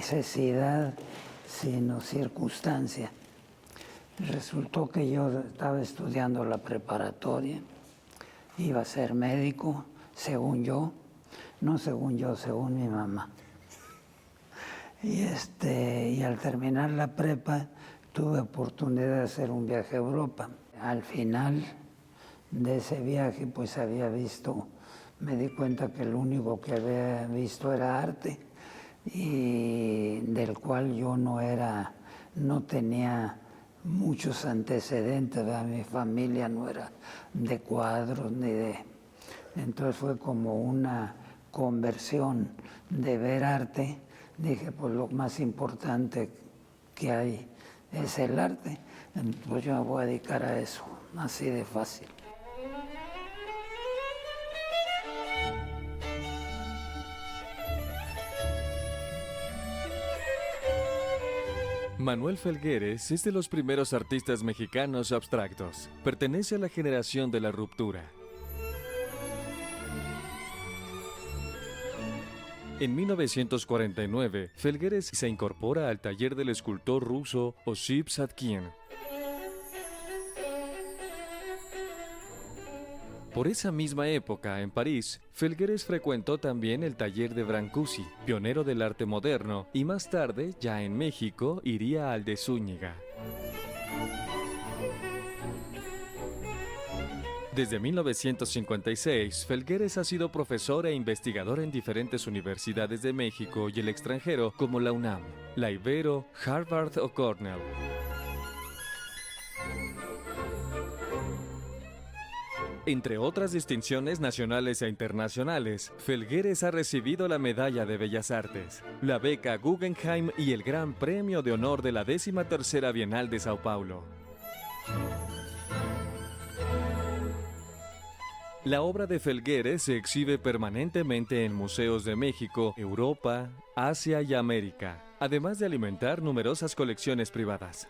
necesidad, sino circunstancia. Resultó que yo estaba estudiando la preparatoria, iba a ser médico, según yo, no según yo, según mi mamá. Y al terminar la prepa tuve oportunidad de hacer un viaje a Europa. Al final de ese viaje pues me di cuenta que lo único que había visto era arte y del cual yo no tenía muchos antecedentes, ¿verdad? Mi familia no era de cuadros Entonces fue como una conversión de ver arte. Dije, pues lo más importante que hay es el arte, pues yo me voy a dedicar a eso, así de fácil. Manuel Felgueres es de los primeros artistas mexicanos abstractos. Pertenece a la generación de la ruptura. En 1949, Felgueres se incorpora al taller del escultor ruso Osip Sadkian. Por esa misma época, en París, Felgueres frecuentó también el taller de Brancusi, pionero del arte moderno, y más tarde, ya en México, iría al de Zúñiga. Desde 1956, Felgueres ha sido profesor e investigador en diferentes universidades de México y el extranjero como la UNAM, la Ibero, Harvard o Cornell. Entre otras distinciones nacionales e internacionales, Felgueres ha recibido la Medalla de Bellas Artes, la beca Guggenheim y el Gran Premio de Honor de la 13ª Bienal de Sao Paulo. La obra de Felgueres se exhibe permanentemente en museos de México, Europa, Asia y América, además de alimentar numerosas colecciones privadas.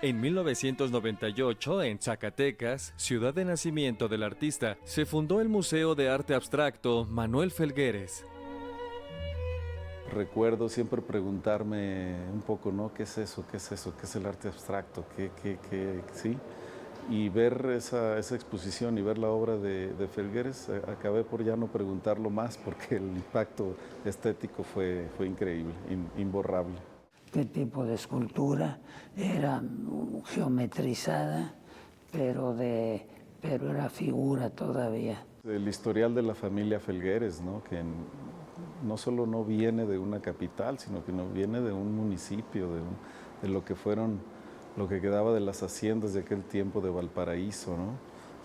En 1998, en Zacatecas, ciudad de nacimiento del artista, se fundó el Museo de Arte Abstracto Manuel Felgueres. Recuerdo siempre preguntarme un poco, ¿no? ¿Qué es eso? ¿Qué es eso? ¿Qué es el arte abstracto? ¿Sí? Y ver esa exposición y ver la obra de Felgueres, acabé por ya no preguntarlo más porque el impacto estético fue increíble, imborrable. ¿Qué tipo de escultura? Era geometrizada, pero era figura todavía. El historial de la familia Felgueres, ¿no? Que no solo no viene de una capital, sino que no viene de un municipio, de lo que quedaba de las haciendas de aquel tiempo de Valparaíso, ¿no?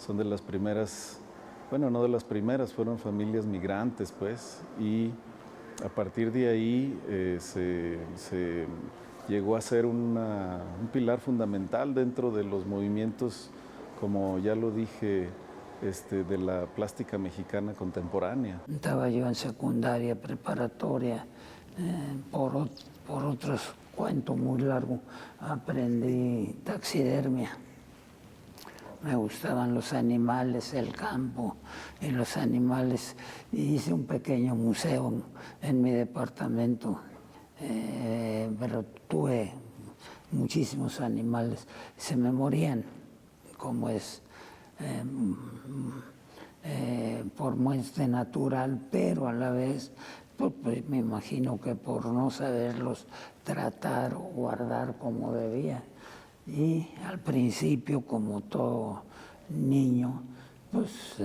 Son de las primeras, bueno, no de las primeras, fueron familias migrantes, pues, y a partir de ahí se llegó a ser un pilar fundamental dentro de los movimientos, como ya lo dije, de la plástica mexicana contemporánea. Estaba yo en secundaria, preparatoria, por otros cuentos muy largos, aprendí taxidermia. Me gustaban los animales, el campo y los animales. Hice un pequeño museo en mi departamento, pero tuve muchísimos animales. Se me morían, como es por muerte natural, pero a la vez pues me imagino que por no saberlos tratar o guardar como debía. Y al principio, como todo niño, pues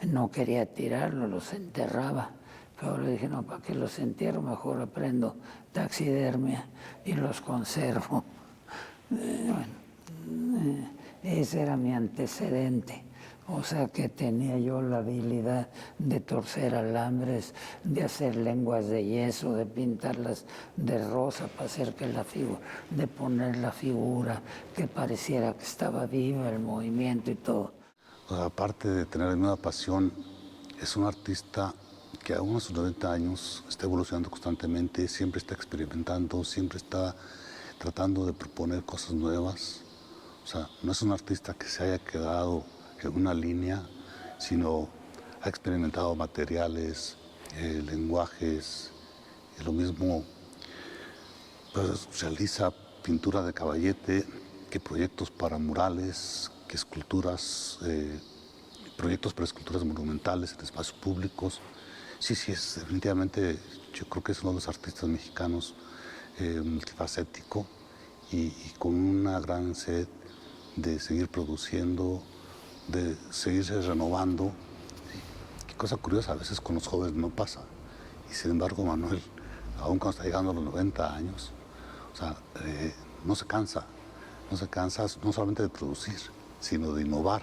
no quería tirarlos, los enterraba. Pero le dije, no, ¿para qué los entierro? Mejor aprendo taxidermia y los conservo. Ese era mi antecedente. O sea que tenía yo la habilidad de torcer alambres, de hacer lenguas de yeso, de pintarlas de rosa para hacer que de poner la figura, que pareciera que estaba viva el movimiento y todo. Aparte de tener la misma pasión, es un artista que aún a sus 90 años está evolucionando constantemente, siempre está experimentando, siempre está tratando de proponer cosas nuevas. O sea, no es un artista que se haya quedado en una línea, sino ha experimentado materiales, lenguajes, y lo mismo pues, realiza pintura de caballete, que proyectos para murales, que esculturas, proyectos para esculturas monumentales en espacios públicos. Sí, es definitivamente, yo creo que es uno de los artistas mexicanos multifacético y con una gran sed de seguir produciendo, de seguirse renovando. Qué cosa curiosa, a veces con los jóvenes no pasa. Y sin embargo, Manuel, aún cuando está llegando a los 90 años, o sea, no se cansa no solamente de producir, sino de innovar.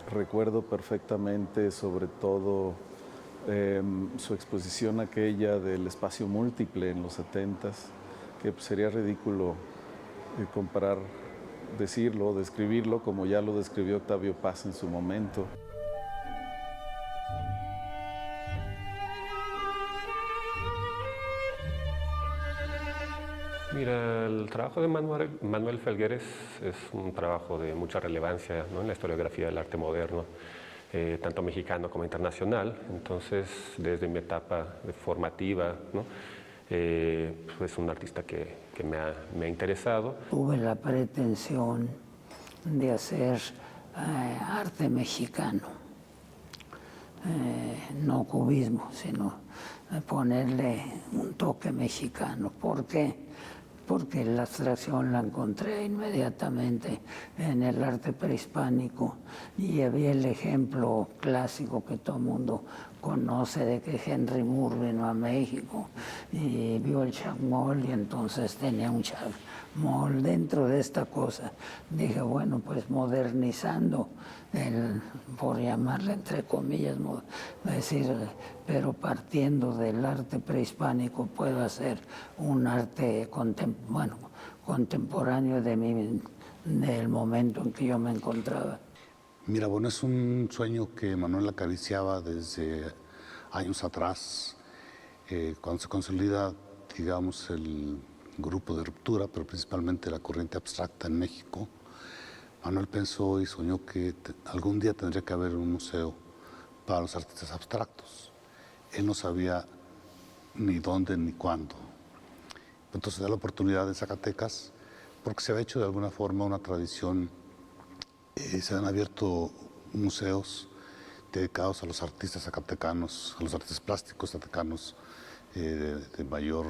Recuerdo perfectamente, sobre todo, su exposición aquella del espacio múltiple en los 70s, que pues, sería ridículo comparar, decirlo, describirlo como ya lo describió Octavio Paz en su momento. Mira, el trabajo de Manuel Felgueres es un trabajo de mucha relevancia, ¿no?, en la historiografía del arte moderno, tanto mexicano como internacional. Entonces, desde mi etapa formativa, ¿no?, es un artista que me ha interesado. Tuve la pretensión de hacer arte mexicano, no cubismo, sino ponerle un toque mexicano. ¿Por qué? Porque la abstracción la encontré inmediatamente en el arte prehispánico y había el ejemplo clásico que todo el mundo conoce de que Henry Moore vino a México y vio el chacmol y entonces tenía un chacmol dentro de esta cosa. Dije, bueno, pues modernizando, por llamarle entre comillas, decir, pero partiendo del arte prehispánico puedo hacer un arte contemporáneo del momento en que yo me encontraba. Mira, bueno, es un sueño que Manuel acariciaba desde años atrás, cuando se consolida, digamos, el grupo de ruptura, pero principalmente la corriente abstracta en México. Manuel pensó y soñó que algún día tendría que haber un museo para los artistas abstractos. Él no sabía ni dónde ni cuándo. Entonces da la oportunidad en Zacatecas, porque se ha hecho de alguna forma una tradición. Se han abierto museos dedicados a los artistas zacatecanos, a los artistas plásticos zacatecanos de mayor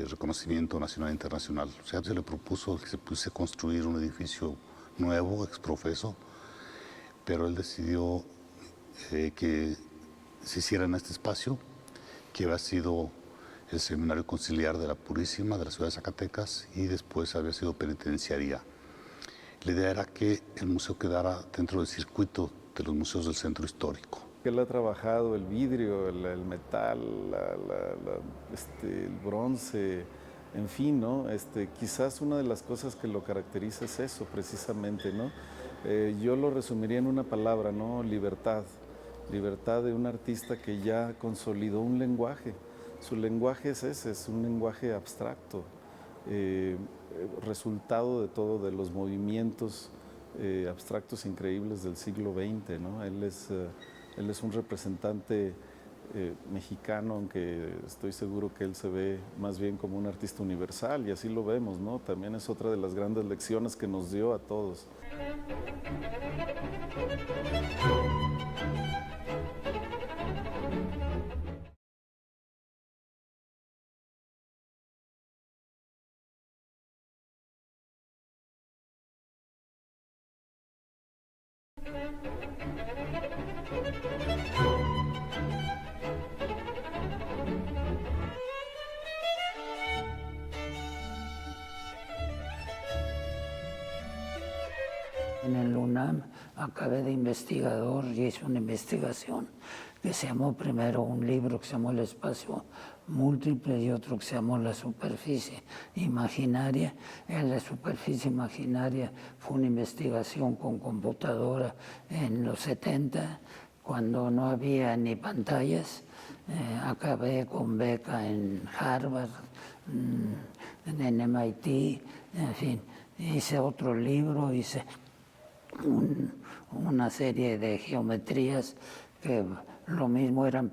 reconocimiento nacional e internacional. O sea, se le propuso que se pudiese construir un edificio nuevo, exprofeso, pero él decidió que se hiciera en este espacio, que había sido el Seminario Conciliar de la Purísima de la ciudad de Zacatecas y después había sido penitenciaría. La idea era que el museo quedara dentro del circuito de los museos del centro histórico. Él ha trabajado el vidrio, el metal, el bronce, en fin, ¿no? Quizás una de las cosas que lo caracteriza es eso, precisamente, ¿no? Yo lo resumiría en una palabra, ¿no? Libertad. Libertad de un artista que ya consolidó un lenguaje. Su lenguaje es ese, es un lenguaje abstracto. Resultado de todo, de los movimientos abstractos increíbles del siglo XX, ¿no? Él es un representante mexicano, aunque estoy seguro que él se ve más bien como un artista universal, y así lo vemos, ¿no? También es otra de las grandes lecciones que nos dio a todos. En el UNAM acabé de investigador y hice una investigación que se llamó primero un libro que se llamó El espacio múltiple y otro que se llamó La superficie imaginaria. En la superficie imaginaria fue una investigación con computadora en los 70 cuando no había ni pantallas, acabé con beca en Harvard, en MIT, en fin, hice otro libro, hice una serie de geometrías que lo mismo eran,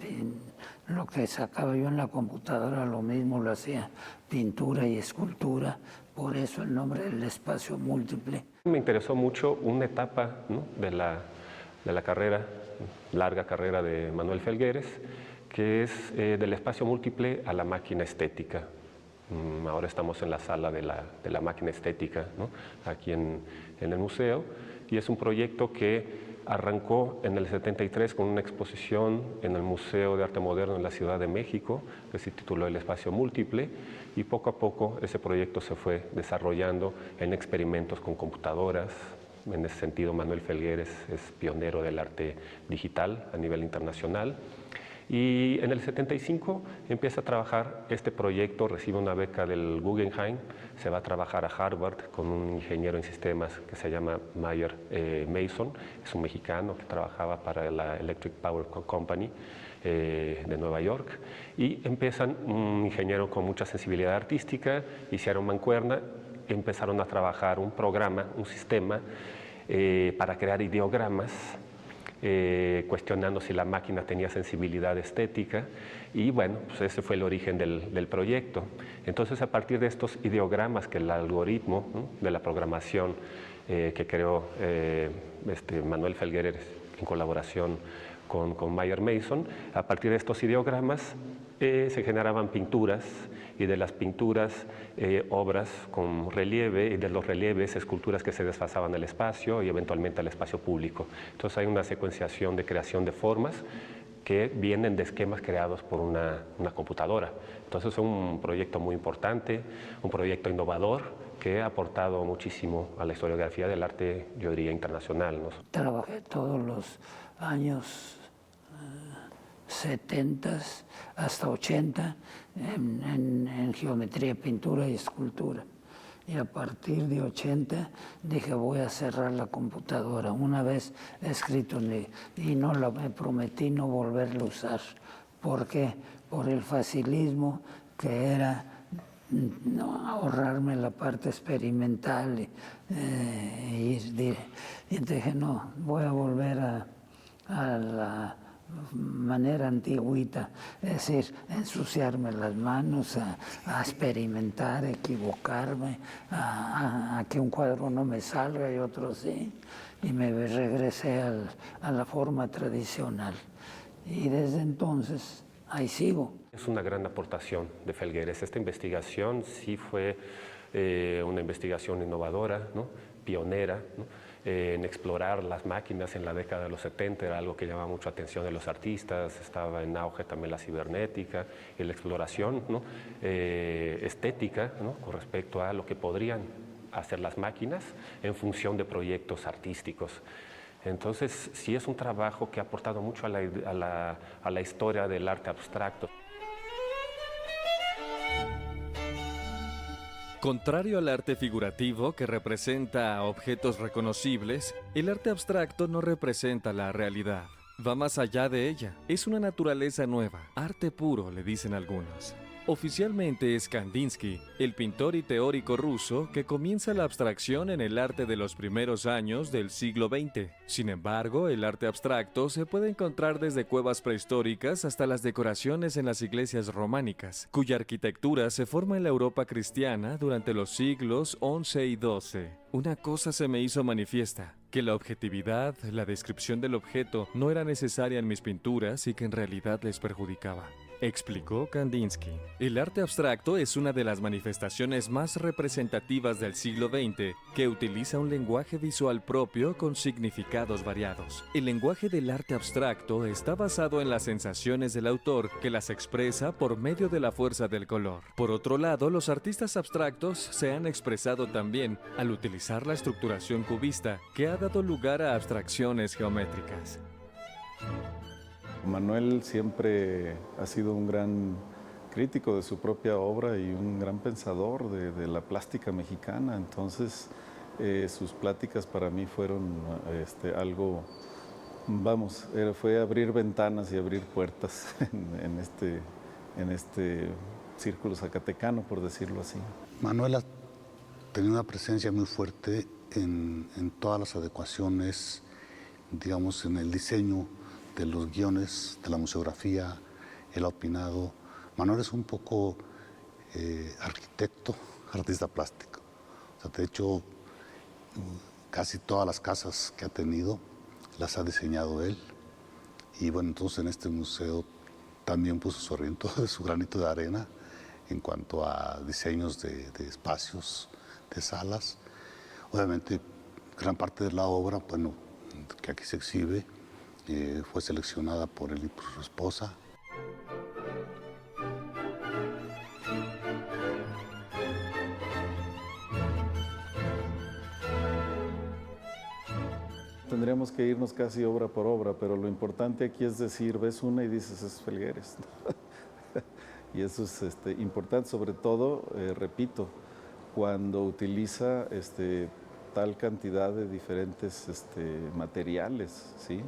lo que sacaba yo en la computadora, lo mismo lo hacía pintura y escultura, por eso el nombre del espacio múltiple. Me interesó mucho una etapa, ¿no?, de la carrera, larga carrera de Manuel Felgueres, que es del espacio múltiple a la máquina estética. Ahora estamos en la sala de la máquina estética, ¿no?, aquí en el museo, y es un proyecto que arrancó en el 73 con una exposición en el Museo de Arte Moderno en la Ciudad de México, que se tituló El Espacio Múltiple, y poco a poco ese proyecto se fue desarrollando en experimentos con computadoras. En ese sentido, Manuel Felgueres es pionero del arte digital a nivel internacional. Y en el 75 empieza a trabajar este proyecto, recibe una beca del Guggenheim, se va a trabajar a Harvard con un ingeniero en sistemas que se llama Mayer Mason, es un mexicano que trabajaba para la Electric Power Company de Nueva York, y empiezan un ingeniero con mucha sensibilidad artística, hicieron mancuerna, empezaron a trabajar un programa, un sistema para crear ideogramas, cuestionando si la máquina tenía sensibilidad estética, y bueno, pues ese fue el origen del proyecto. Entonces, a partir de estos ideogramas, que el algoritmo, ¿no?, de la programación que creó Manuel Felgueres en colaboración con Mayer Mason, a partir de estos ideogramas se generaban pinturas, y de las pinturas obras con relieve, y de los relieves esculturas que se desfasaban al espacio y eventualmente al espacio público. Entonces hay una secuenciación de creación de formas que vienen de esquemas creados por una computadora. Entonces es un proyecto muy importante, un proyecto innovador que ha aportado muchísimo a la historiografía del arte, yo diría, internacional, ¿no? Trabajé todos los años 70 hasta 80 en geometría, pintura y escultura. Y a partir de 80 dije, voy a cerrar la computadora. Una vez he escrito y me prometí no volverla a usar. ¿Por qué? Por el facilismo que era ahorrarme la parte experimental. Y dije, no, voy a volver a la manera antigüita, es decir, ensuciarme las manos, a experimentar, a equivocarme, a que un cuadro no me salga y otro sí, y me regresé a la forma tradicional. Y desde entonces, ahí sigo. Es una gran aportación de Felgueres. Esta investigación sí fue una investigación innovadora, ¿no?, pionera, ¿no?, en explorar las máquinas en la década de los 70, era algo que llamaba mucho la atención de los artistas, estaba en auge también la cibernética y la exploración, ¿no?, estética, ¿no?, con respecto a lo que podrían hacer las máquinas en función de proyectos artísticos. Entonces, sí es un trabajo que ha aportado mucho a la historia del arte abstracto. Contrario al arte figurativo, que representa objetos reconocibles, el arte abstracto no representa la realidad. Va más allá de ella. Es una naturaleza nueva. Arte puro, le dicen algunos. Oficialmente es Kandinsky, el pintor y teórico ruso que comienza la abstracción en el arte de los primeros años del siglo XX. Sin embargo, el arte abstracto se puede encontrar desde cuevas prehistóricas hasta las decoraciones en las iglesias románicas, cuya arquitectura se forma en la Europa cristiana durante los siglos XI y XII. Una cosa se me hizo manifiesta, que la objetividad, la descripción del objeto, no era necesaria en mis pinturas y que en realidad les perjudicaba. Explicó Kandinsky. El arte abstracto es una de las manifestaciones más representativas del siglo XX que utiliza un lenguaje visual propio con significados variados. El lenguaje del arte abstracto está basado en las sensaciones del autor, que las expresa por medio de la fuerza del color. Por otro lado, los artistas abstractos se han expresado también al utilizar la estructuración cubista, que ha dado lugar a abstracciones geométricas. Manuel siempre ha sido un gran crítico de su propia obra y un gran pensador de la plástica mexicana. Entonces, sus pláticas para mí fueron algo Vamos, fue abrir ventanas y abrir puertas en este círculo zacatecano, por decirlo así. Manuel ha tenido una presencia muy fuerte en todas las adecuaciones, digamos, en el diseño de los guiones, de la museografía. Él ha opinado. Manuel es un poco arquitecto, artista plástico. O sea, de hecho, casi todas las casas que ha tenido las ha diseñado él. Y bueno, entonces en este museo también puso su granito de arena en cuanto a diseños de espacios, de salas. Obviamente, gran parte de la obra, bueno, que aquí se exhibe, fue seleccionada por él y por su esposa. Tendríamos que irnos casi obra por obra, pero lo importante aquí es decir, ves una y dices, es Felgueres. Y eso es importante, sobre todo, repito, cuando utiliza tal cantidad de diferentes materiales, ¿sí?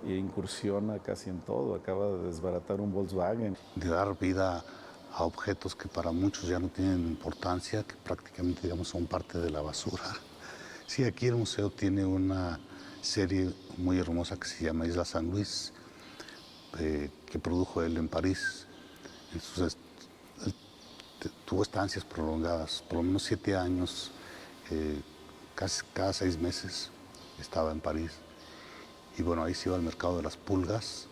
E incursiona casi en todo. Acaba de desbaratar un Volkswagen. De dar vida a objetos que para muchos ya no tienen importancia, que prácticamente, digamos, son parte de la basura. Sí, aquí el museo tiene una serie muy hermosa que se llama Isla San Luis, que produjo él en París. Entonces, él tuvo estancias prolongadas, por lo menos 7 años, casi cada 6 meses estaba en París. Y bueno, ahí se iba al mercado de las pulgas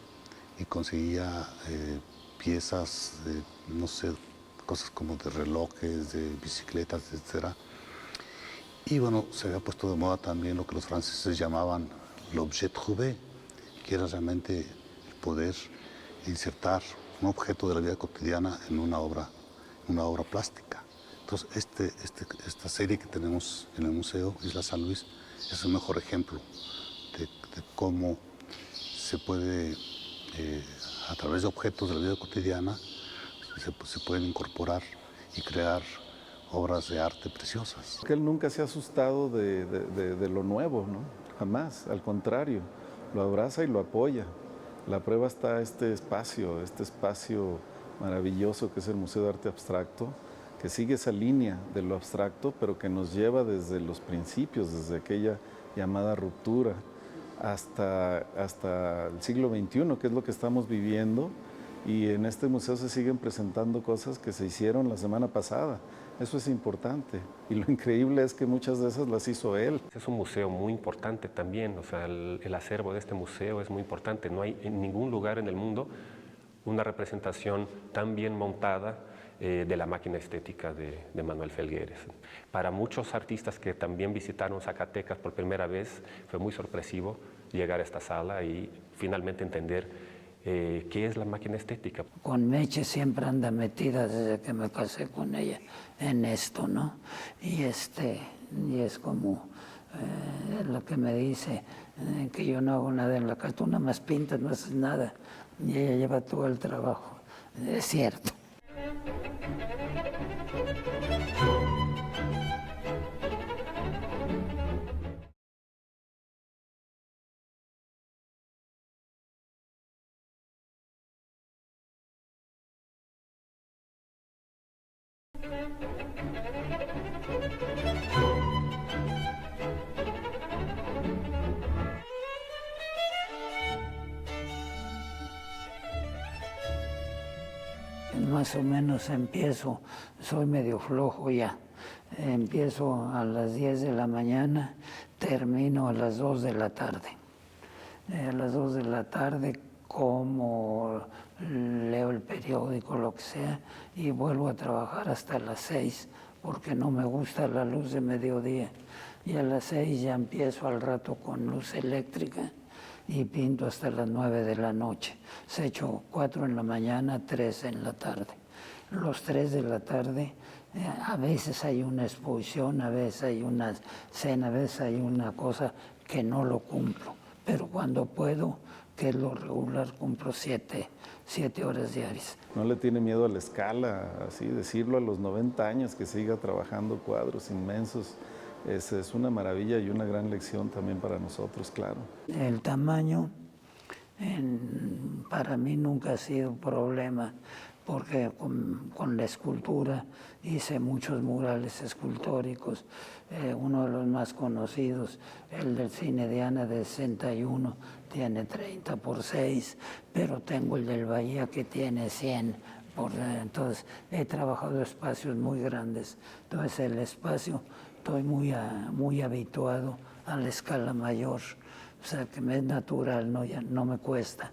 y conseguía piezas de, no sé, cosas como de relojes, de bicicletas, etc. Y bueno, se había puesto de moda también lo que los franceses llamaban l'objet trouvé, que era realmente el poder insertar un objeto de la vida cotidiana en una obra plástica. Entonces, esta serie que tenemos en el museo, Isla San Luis, es el mejor ejemplo de cómo se puede, a través de objetos de la vida cotidiana, se pueden incorporar y crear obras de arte preciosas. Él nunca se ha asustado de lo nuevo, ¿no? Jamás, al contrario, lo abraza y lo apoya. La prueba está este espacio maravilloso que es el Museo de Arte Abstracto, que sigue esa línea de lo abstracto, pero que nos lleva desde los principios, desde aquella llamada ruptura, hasta el siglo XXI, que es lo que estamos viviendo, y en este museo se siguen presentando cosas que se hicieron la semana pasada. Eso es importante, y lo increíble es que muchas de esas las hizo él. Es un museo muy importante también, o sea, el acervo de este museo es muy importante. No hay en ningún lugar en el mundo una representación tan bien montada de la máquina estética de Manuel Felgueres. Para muchos artistas que también visitaron Zacatecas por primera vez, fue muy sorpresivo llegar a esta sala y finalmente entender qué es la máquina estética. Con Meche siempre anda metida desde que me casé con ella en esto, ¿no? Y es como lo que me dice, que yo no hago nada en la casa, tú nada más pintas, no haces nada, y ella lleva todo el trabajo. Es cierto. Más o menos empiezo, soy medio flojo ya, empiezo a las 10 de la mañana, termino a las 2 de la tarde. A las 2 de la tarde como, leo el periódico, lo que sea, y vuelvo a trabajar hasta las 6, porque no me gusta la luz de mediodía. Y a las 6 ya empiezo al rato con luz eléctrica y pinto hasta las 9 de la noche. Se echo 4 en la mañana, 3 en la tarde. Los 3 de la tarde, a veces hay una exposición, a veces hay una cena, a veces hay una cosa que no lo cumplo. Pero cuando puedo, que es lo regular, cumplo 7 horas diarias. No le tiene miedo a la escala, así decirlo a los 90 años, que siga trabajando cuadros inmensos. Es una maravilla y una gran lección también para nosotros, claro. El tamaño Para mí nunca ha sido problema, porque con la escultura hice muchos murales escultóricos. Uno de los más conocidos, el del Cine Diana de 61, tiene 30 por 6, pero tengo el del Bahía que tiene 100. Entonces he trabajado espacios muy grandes. Entonces el espacio estoy muy habituado a la escala mayor. O sea, que me es natural, no me cuesta.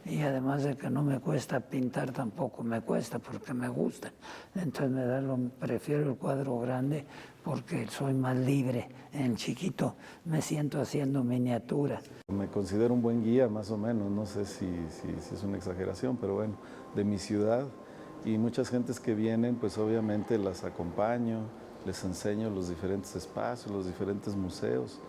Y además de que no me cuesta pintar, tampoco me cuesta porque me gusta. Entonces prefiero el cuadro grande porque soy más libre. En chiquito me siento haciendo miniatura. Me considero un buen guía, más o menos, no sé si es una exageración, pero bueno, de mi ciudad. Y muchas gentes que vienen, pues obviamente las acompaño, les enseño los diferentes espacios, los diferentes museos.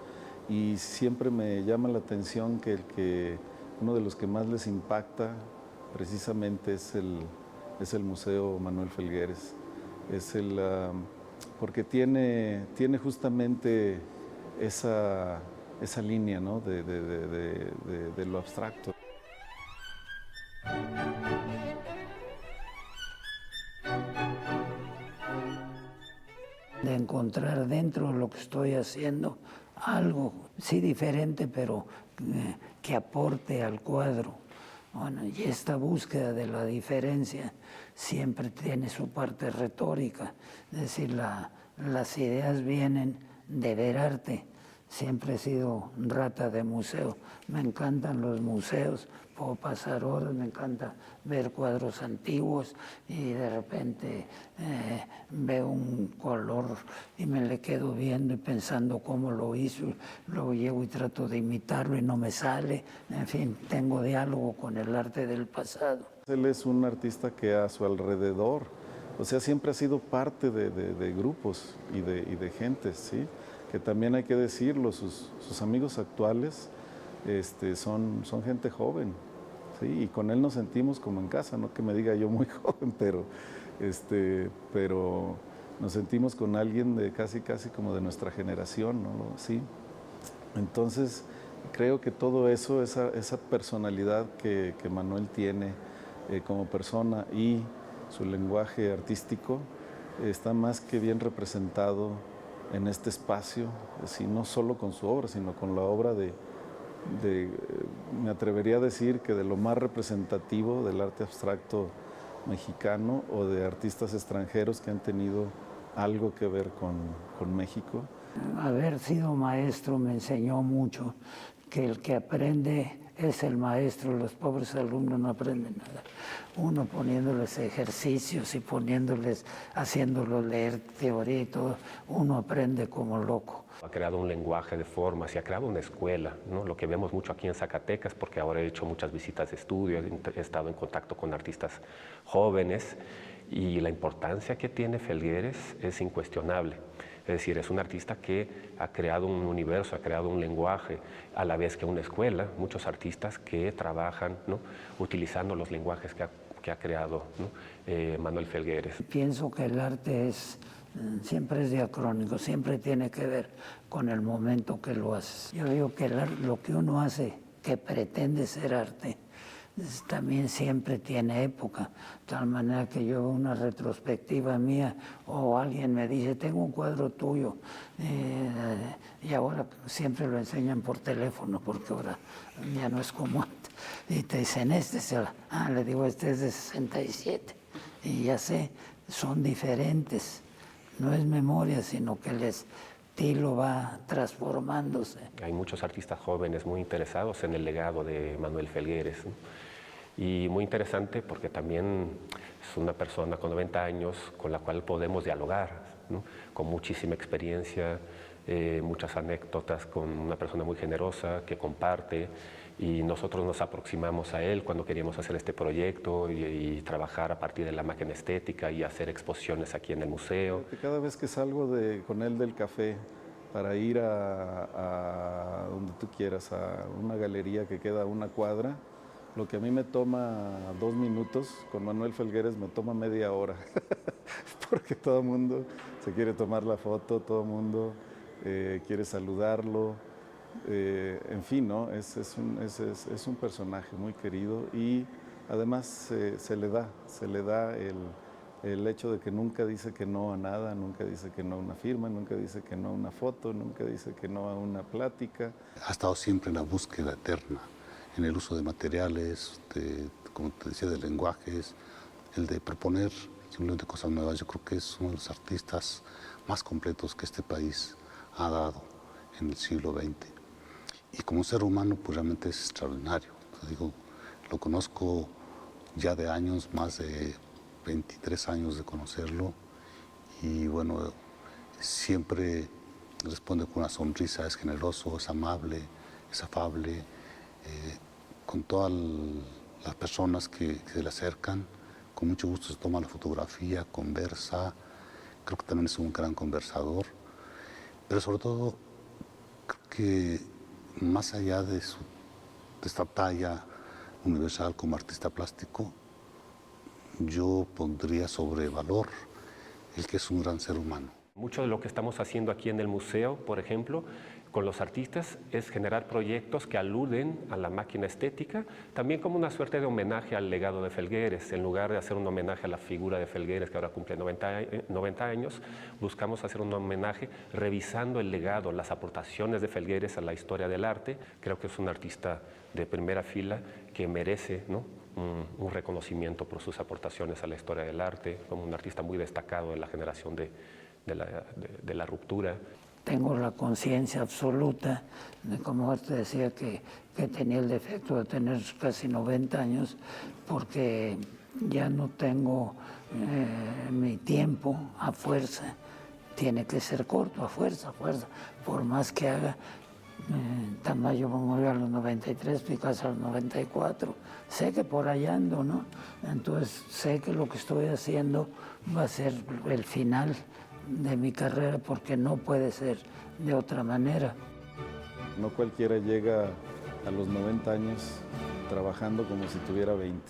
Y siempre me llama la atención que uno de los que más les impacta precisamente es el Museo Manuel Felgueres. Porque tiene justamente esa línea, ¿no? de lo abstracto. De encontrar dentro de lo que estoy haciendo algo, sí diferente, pero que aporte al cuadro. Bueno, y esta búsqueda de la diferencia siempre tiene su parte retórica, es decir, las ideas vienen de ver arte. Siempre he sido rata de museo, me encantan los museos, puedo pasar horas, me encanta ver cuadros antiguos y de repente veo un color y me le quedo viendo y pensando cómo lo hizo, luego llego y trato de imitarlo y no me sale, en fin, tengo diálogo con el arte del pasado. Él es un artista que a su alrededor, o sea, siempre ha sido parte de grupos y de gentes, ¿sí? Que también hay que decirlo, sus amigos actuales son gente joven, ¿sí? Y con él nos sentimos como en casa, no que me diga yo muy joven, pero nos sentimos con alguien de casi como de nuestra generación, ¿no? ¿Sí? Entonces, creo que todo eso, esa personalidad que Manuel tiene como persona y su lenguaje artístico, está más que bien representado en este espacio, no solo con su obra, sino con la obra me atrevería a decir que de lo más representativo del arte abstracto mexicano o de artistas extranjeros que han tenido algo que ver con México. Haber sido maestro me enseñó mucho, que el que aprende es el maestro, los pobres alumnos no aprenden nada. Uno poniéndoles ejercicios y haciéndolos leer teoría y todo, uno aprende como loco. Ha creado un lenguaje de formas y ha creado una escuela, ¿no? Lo que vemos mucho aquí en Zacatecas, porque ahora he hecho muchas visitas de estudio, he estado en contacto con artistas jóvenes y la importancia que tiene Felgueres es incuestionable. Es decir, es un artista que ha creado un universo, ha creado un lenguaje, a la vez que una escuela, muchos artistas que trabajan, ¿no? Utilizando los lenguajes que ha creado, ¿no? Manuel Felgueres. Pienso que el arte siempre es diacrónico, siempre tiene que ver con el momento que lo haces. Yo digo que lo que uno hace que pretende ser arte, también siempre tiene época, de tal manera que yo veo una retrospectiva mía o alguien me dice, tengo un cuadro tuyo, y ahora siempre lo enseñan por teléfono, porque ahora ya no es como antes, y te dicen, le digo, este es de 67, y ya sé, son diferentes, no es memoria, sino que el estilo va transformándose. Hay muchos artistas jóvenes muy interesados en el legado de Manuel Felgueres, ¿no? Y muy interesante porque también es una persona con 90 años con la cual podemos dialogar, ¿no? Con muchísima experiencia, muchas anécdotas, con una persona muy generosa que comparte, y nosotros nos aproximamos a él cuando queríamos hacer este proyecto y trabajar a partir de la máquina estética y hacer exposiciones aquí en el museo. Cada vez que salgo con él del café para ir a donde tú quieras, a una galería que queda a una cuadra, lo que a mí me toma 2 minutos, con Manuel Felgueres me toma media hora, porque todo el mundo se quiere tomar la foto, todo el mundo quiere saludarlo, en fin, ¿no? Es un personaje muy querido y además se le da el hecho de que nunca dice que no a nada, nunca dice que no a una firma, nunca dice que no a una foto, nunca dice que no a una plática. Ha estado siempre en la búsqueda eterna, en el uso de materiales, como te decía, de lenguajes, el de proponer simplemente cosas nuevas. Yo creo que es uno de los artistas más completos que este país ha dado en el siglo XX. Y como ser humano, pues realmente es extraordinario. Te digo, lo conozco ya de años, más de 23 años de conocerlo, y bueno, siempre responde con una sonrisa, es generoso, es amable, es afable, con todas las personas que se le acercan, con mucho gusto se toma la fotografía, conversa, creo que también es un gran conversador, pero sobre todo creo que más allá de esta talla universal como artista plástico, yo pondría sobre valor el que es un gran ser humano. Mucho de lo que estamos haciendo aquí en el museo, por ejemplo, con los artistas, es generar proyectos que aluden a la máquina estética, también como una suerte de homenaje al legado de Felgueres. En lugar de hacer un homenaje a la figura de Felgueres, que ahora cumple 90 años, buscamos hacer un homenaje revisando el legado, las aportaciones de Felgueres a la historia del arte. Creo que es un artista de primera fila que merece, ¿no?, un reconocimiento por sus aportaciones a la historia del arte, como un artista muy destacado en la generación de la ruptura. Tengo la conciencia absoluta de, como te decía, que tenía el defecto de tener casi 90 años, porque ya no tengo mi tiempo a fuerza. Tiene que ser corto, a fuerza, por más que haga. Tamayo murió a los 93, Picasso a los 94. Sé que por allá ando, ¿no? Entonces sé que lo que estoy haciendo va a ser el final de mi carrera, porque no puede ser de otra manera. No cualquiera llega a los 90 años trabajando como si tuviera 20.